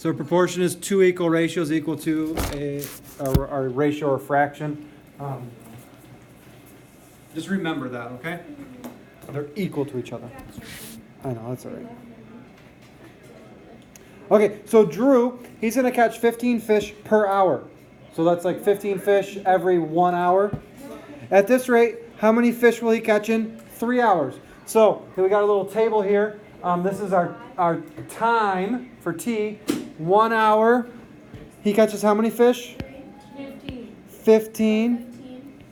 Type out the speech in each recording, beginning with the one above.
So a proportion is two equal ratios equal to a ratio or fraction. Just remember that, okay? They're equal to each other. I know, that's all right. Okay, so Drew, he's going to catch 15 fish per hour. So that's like 15 fish every 1 hour. At this rate, how many fish will he catch in 3 hours? So we got a little table here. This is our time for T. 1 hour. He catches how many fish? 15.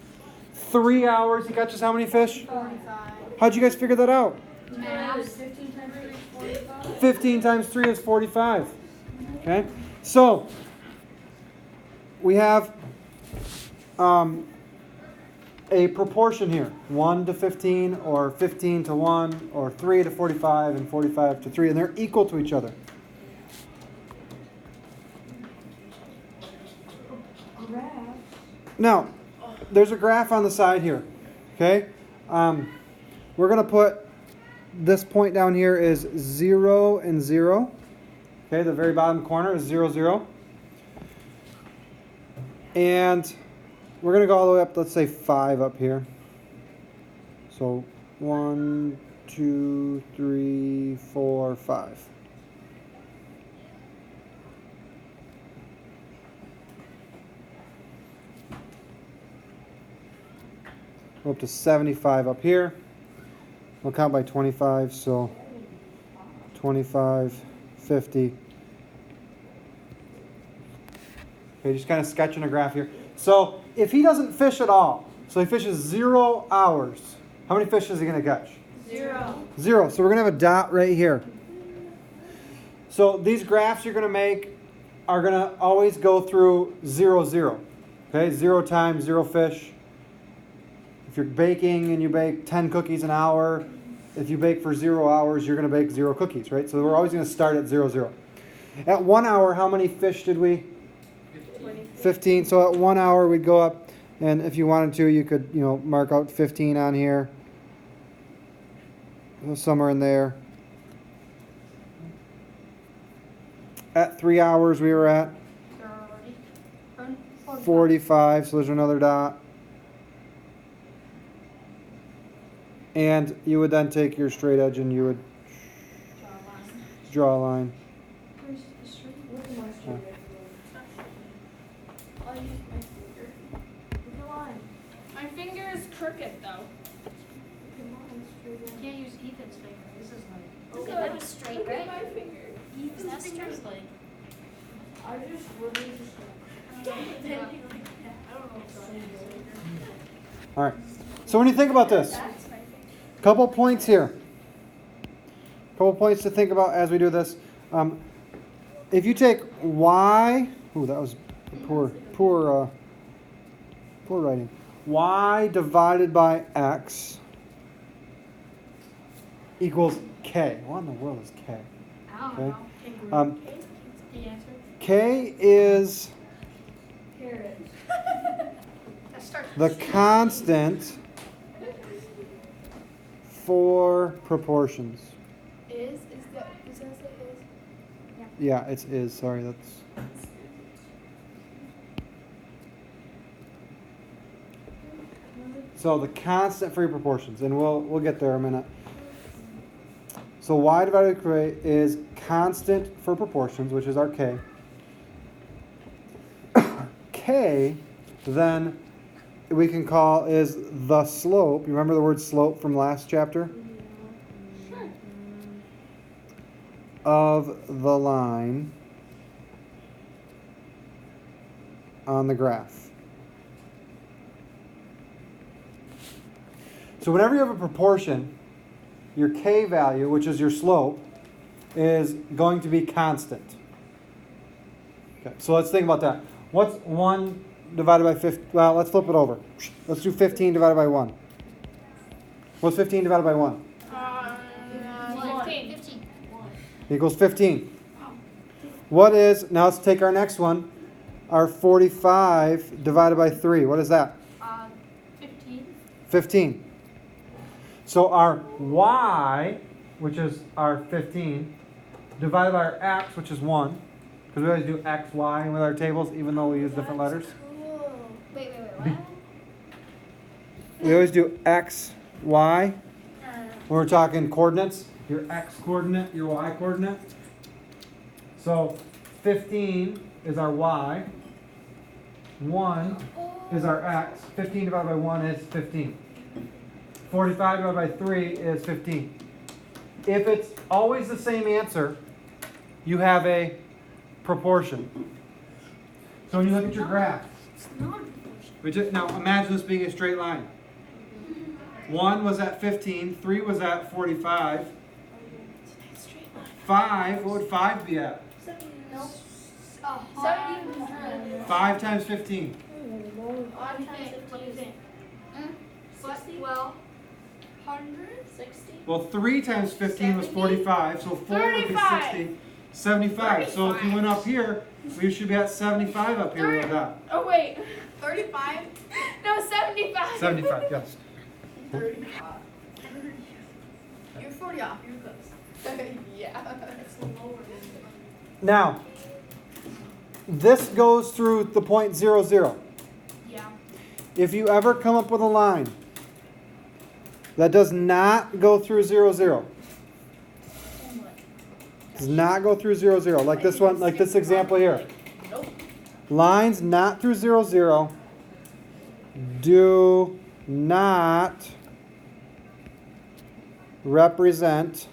3 hours. He catches how many fish? 45. How'd you guys figure that out? Math. 15 times 3 is 45. 15 times 3 is 45. Okay? So, we have a proportion here. 1 to 15, or 15 to 1, or 3 to 45, and 45 to 3. And they're equal to each other. Now, there's a graph on the side here. Okay? We're going to put this point down here is 0 and 0. Okay, the very bottom corner is 0, 0. And we're going to go all the way up, let's say 5 up here. So 1, 2, 3, 4, 5. Go up to 75 up here. We'll count by 25, so 25, 50. Okay, just kind of sketching a graph here. So if he doesn't fish at all, so he fishes 0 hours, how many fish is he going to catch? 0. 0. So we're going to have a dot right here. So these graphs you're going to make are going to always go through 0, 0. Okay, 0 times 0 fish. If you're baking and you bake 10 cookies an hour, if you bake for 0 hours, you're going to bake 0 cookies, right? So we're always going to start at 0, 0. At 1 hour, how many fish did we? 15. So at 1 hour, we'd go up, and if you wanted to, you could, mark out 15 on here. Somewhere in there. At 3 hours, we were at 45. So there's another dot. And you would then take your straight edge and you would draw a line. Where's the straight? Look at my straight edge. I'll use my finger. Look at line. My finger is crooked though. You can't use Ethan's finger. This is like. Okay, that was straight, Look at right? my finger. Is that straight? Like. I just really just. I don't know what's on his All right. So when you think about this, couple points here. Couple points to think about as we do this. If you take y, that was poor writing. Y divided by x equals k. What in the world is k? Okay. K is the constant for proportions. Is that is? Yeah, it's is. Sorry, that's. So the constant for your proportions, and we'll get there in a minute. So y divided by k is constant for proportions, which is our k. K, then we can call is the slope. You remember the word slope from last chapter? Sure. Of the line on the graph. So whenever you have a proportion, your k value, which is your slope, is going to be constant. Okay, so let's think about that. What's 1 divided by 15? Well, let's flip it over. Let's do 15 divided by 1. What's 15 divided by 1? 15. Equals 15. What is, now let's take our next one, our 45 divided by 3. What is that? 15. 15. So our y, which is our 15, divided by our x, which is 1, Because we always do X, Y with our tables, even though we use different letters. Cool. Wait, what? We always do X, Y. When we're talking coordinates, your X coordinate, your Y coordinate. So 15 is our Y. 1 is our X. 15 divided by 1 is 15. 45 divided by 3 is 15. If it's always the same answer, you have a proportion. So when you look at your graph, now imagine this being a straight line. 1 was at 15, 3 was at 45. 5, what would 5 be at? 5 times 15. 60. Well, 3 times 15 was 45, so 4 would be 60. 75. So if you went up here, we should be at 75 up here with that. Oh, wait. 35? No, 75. 75, yes. 35. You're 40 off. You're close. Yeah. Now, this goes through the point 0, 0. Yeah. If you ever come up with a line that does not go through 0, 0, does not go through 0, 0, like this one, like this example here. Nope. Lines not through 0, 0 do not represent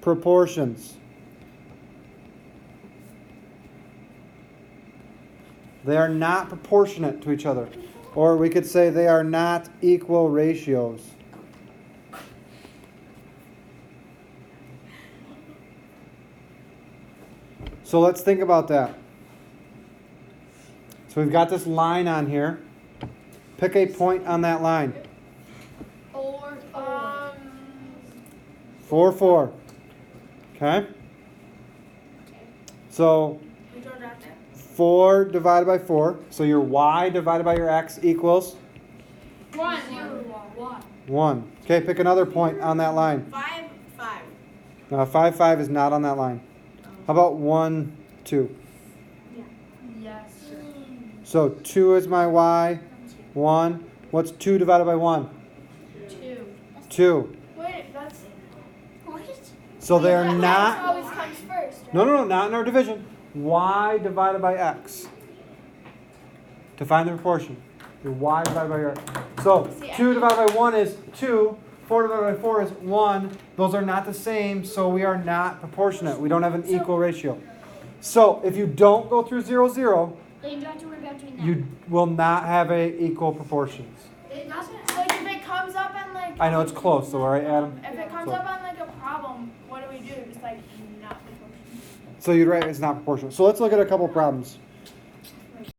proportions. They are not proportionate to each other. Or we could say they are not equal ratios. So let's think about that. So we've got this line on here. Pick a point on that line. 4. 4, 4. Okay? So 4 divided by 4. So your y divided by your x equals 1. 1. Okay, pick another point on that line. 5. 5. Now 5, 5 is not on that line. How about 1, 2? Yes. So 2 is my y. 1. What's 2 divided by 1? 2. 2. Wait, that's. What? So they are X not. always comes first. Right? No, not in our division. Y divided by x. To find the proportion. Your y divided by your x. So 2 divided by 1 is 2. 4 divided by 4 is 1. Those are not the same, so we are not proportionate. We don't have an equal ratio. So if you don't go through 0, 0, Then you don't have to worry about doing that. you will not have a equal proportions. It doesn't. Like if it comes up and like. I know it's close, though, right, Adam? If it comes So- up on like a problem, what do we do? Just like not proportional. So you'd write it's not proportional. So let's look at a couple problems.